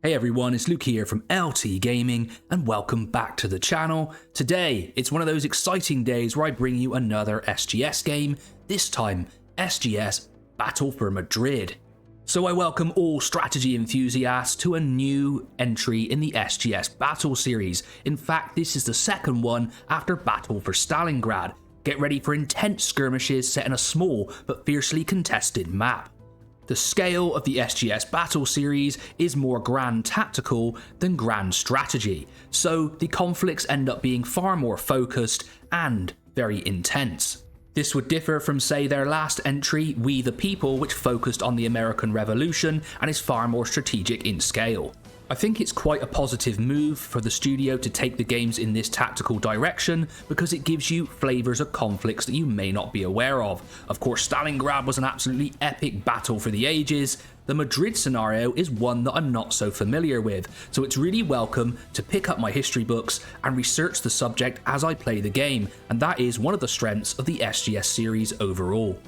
Hey everyone, it's Luke here from LT Gaming and welcome back to the channel. Today, it's one of those exciting days where I bring you another SGS game, this time SGS Battle for Madrid. So I welcome all strategy enthusiasts to a new entry in the SGS Battle series. In fact, this is the second one after Battle for Stalingrad. Get ready for intense skirmishes set in a small but fiercely contested map. The scale of the SGS Battle series is more grand tactical than grand strategy, so the conflicts end up being far more focused and very intense. This would differ from, say, their last entry, We the People, which focused on the American Revolution and is far more strategic in scale. I think it's quite a positive move for the studio to take the games in this tactical direction because it gives you flavours of conflicts that you may not be aware of. Of course, Stalingrad was an absolutely epic battle for the ages. The Madrid scenario is one that I'm not so familiar with, so it's really welcome to pick up my history books and research the subject as I play the game, and that is one of the strengths of the SGS series overall.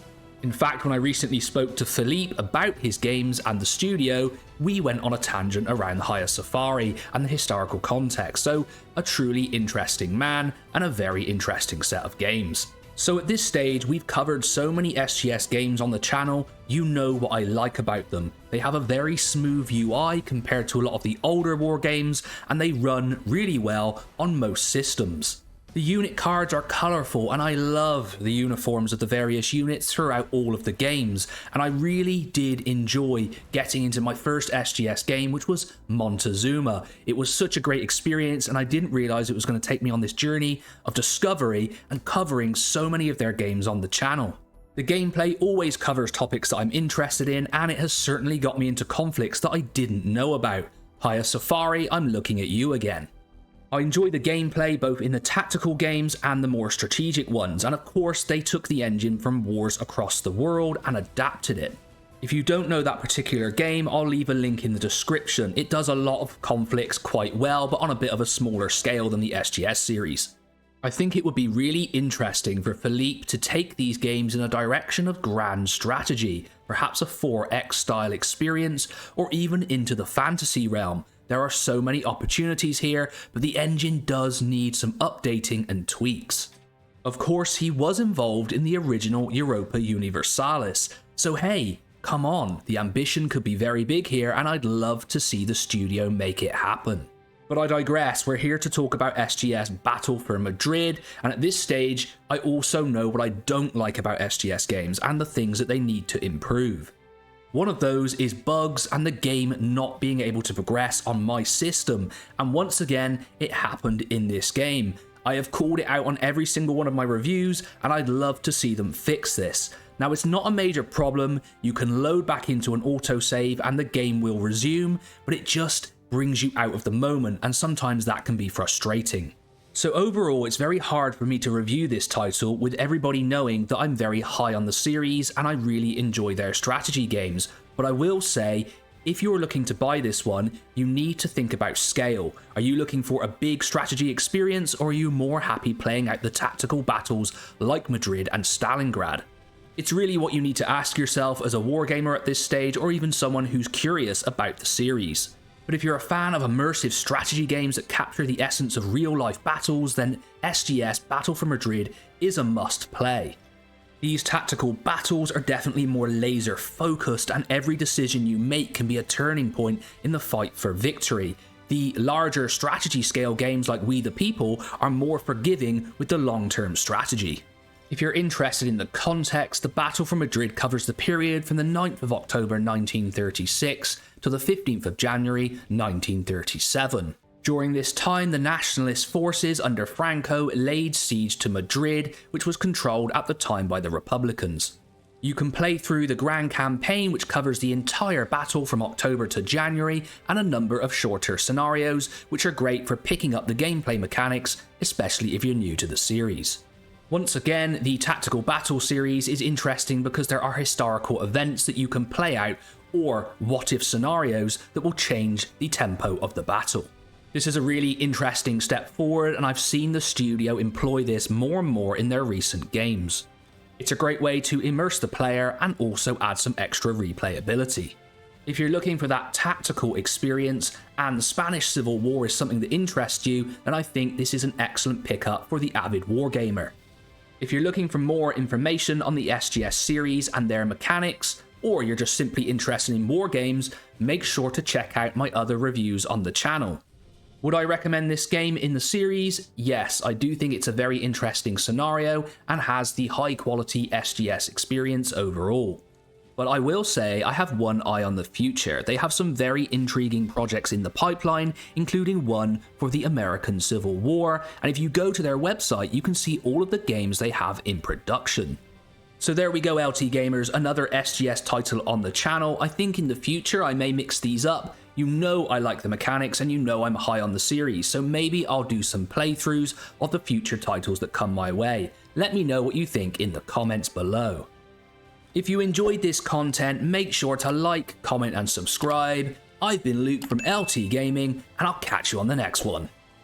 In fact, when I recently spoke to Philippe about his games and the studio, we went on a tangent around the Higher Safari and the historical context, so a truly interesting man and a very interesting set of games. So at this stage, we've covered so many SGS games on the channel, you know what I like about them. They have a very smooth UI compared to a lot of the older war games, and they run really well on most systems. The unit cards are colourful and I love the uniforms of the various units throughout all of the games, and I really did enjoy getting into my first SGS game, which was Montezuma. It was such a great experience and I didn't realise it was going to take me on this journey of discovery and covering so many of their games on the channel. The gameplay always covers topics that I'm interested in, and it has certainly got me into conflicts that I didn't know about. Higher Safari, I'm looking at you again. I enjoy the gameplay both in the tactical games and the more strategic ones, and of course they took the engine from wars across the world and adapted it. If you don't know that particular game, I'll leave a link in the description. It does a lot of conflicts quite well, but on a bit of a smaller scale than the SGS series. I think it would be really interesting for Philippe to take these games in a direction of grand strategy, perhaps a 4X style experience, or even into the fantasy realm. There are so many opportunities here, but the engine does need some updating and tweaks. Of course, he was involved in the original Europa Universalis, so hey, come on, the ambition could be very big here and I'd love to see the studio make it happen. But I digress, we're here to talk about SGS Battle for Madrid, and at this stage, I also know what I don't like about SGS games and the things that they need to improve. One of those is bugs and the game not being able to progress on my system, and once again, it happened in this game. I have called it out on every single one of my reviews, and I'd love to see them fix this. Now, it's not a major problem, you can load back into an autosave and the game will resume, but it just brings you out of the moment, and sometimes that can be frustrating. So overall, it's very hard for me to review this title with everybody knowing that I'm very high on the series and I really enjoy their strategy games, but I will say, if you're looking to buy this one, you need to think about scale. Are you looking for a big strategy experience, or are you more happy playing out the tactical battles like Madrid and Stalingrad? It's really what you need to ask yourself as a wargamer at this stage, or even someone who's curious about the series. But if you're a fan of immersive strategy games that capture the essence of real-life battles, then SGS Battle for Madrid is a must-play. These tactical battles are definitely more laser-focused, and every decision you make can be a turning point in the fight for victory. The larger strategy scale games like We the People are more forgiving with the long-term strategy. If you're interested in the context, the Battle for Madrid covers the period from the 9th of October 1936 to the 15th of January 1937. During this time, the Nationalist forces under Franco laid siege to Madrid, which was controlled at the time by the Republicans. You can play through the Grand Campaign, which covers the entire battle from October to January, and a number of shorter scenarios, which are great for picking up the gameplay mechanics, especially if you're new to the series. Once again, the Tactical Battle series is interesting because there are historical events that you can play out, or what-if scenarios that will change the tempo of the battle. This is a really interesting step forward, and I've seen the studio employ this more and more in their recent games. It's a great way to immerse the player and also add some extra replayability. If you're looking for that tactical experience and the Spanish Civil War is something that interests you, then I think this is an excellent pickup for the avid wargamer. If you're looking for more information on the SGS series and their mechanics, or you're just simply interested in war games, make sure to check out my other reviews on the channel. Would I recommend this game in the series? Yes, I do think it's a very interesting scenario and has the high quality SGS experience overall. But I will say I have one eye on the future. They have some very intriguing projects in the pipeline, including one for the American Civil War, and if you go to their website you can see all of the games they have in production. So there we go, LT gamers, another SGS title on the channel. I think in the future I may mix these up. You know I like the mechanics and you know I'm high on the series, so maybe I'll do some playthroughs of the future titles that come my way. Let me know what you think in the comments below. If you enjoyed this content, make sure to like, comment and subscribe. I've been Luke from LT Gaming, and I'll catch you on the next one.